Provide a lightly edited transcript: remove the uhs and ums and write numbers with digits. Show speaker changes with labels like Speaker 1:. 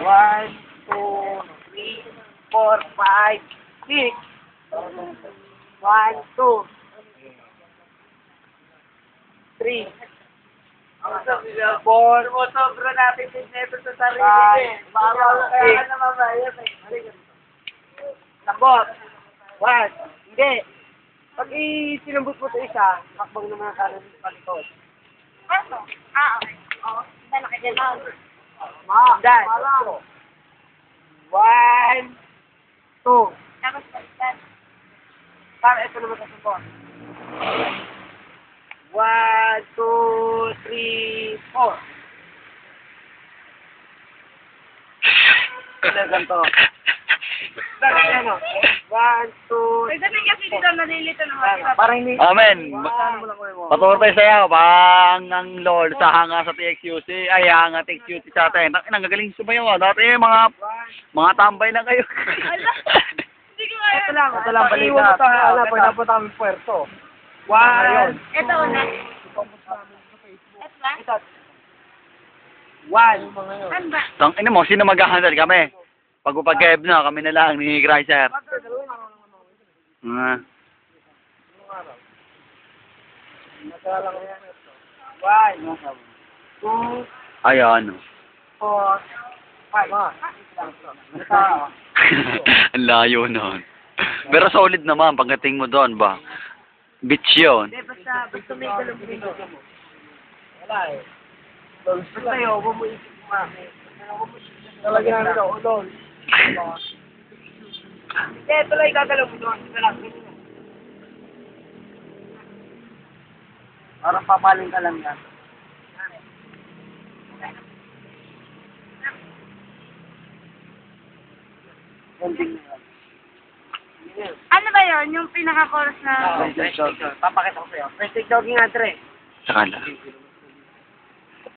Speaker 1: 1, 2, 3, 4, 5, 6. 1, 2, 3. Four. Sobra natin din neto sa sarili. Bawal kaya na mamaya. Sambot. 1. Hindi. Pag sinambot mo ito isa, hakbang naman ang kanan sa palikod.
Speaker 2: Ano? Okay. Oo. Iba na kayo lang.
Speaker 1: Dan. 1, 2.
Speaker 2: Tapos baliktad.
Speaker 1: Para ito naman sa sambot. 1, 2, 3, 4. Ganito. Bakit ano? 1, 2,
Speaker 2: Pwede din kasi dito nalilito naman.
Speaker 1: parang hindi.
Speaker 3: Amen. Patuloy tayo sayaw. Pang ang Lord sa hanga sa TXUC. Ay, hanga TXUC sa atin. Ang gagaling sumayaw. Dati mga tambay na kayo.
Speaker 2: Hindi ko kaya.
Speaker 1: Ito lang, balita. Iwan mo tayo, dapat kami puerto. 1,
Speaker 2: Ito una. Ito ba?
Speaker 1: 1.
Speaker 2: Ano ba?
Speaker 3: Tang ina mo, sino mag-handle kami? Pag upag-keb na, kami na lang ni Chrysler. Ah.
Speaker 1: 1, 2,
Speaker 3: Ayan.
Speaker 1: 4, 5.
Speaker 3: Ang layo nun. Pero solid naman, pagdating mo doon ba? Beach yun.
Speaker 2: Hindi, basta may galong dito.
Speaker 1: Wala eh. Basta yun, huwag mo isip Talagyan na ako doon. Hindi, ito lang igagalaw mo doon. Ito lang. Parang papaling ka lang yan. Ending na yan.
Speaker 2: Ano ba yun? Yung pinaka-chorus na...
Speaker 1: Papakita ko sa'yo. Basic jogging nga, Dre.
Speaker 3: Saka lang.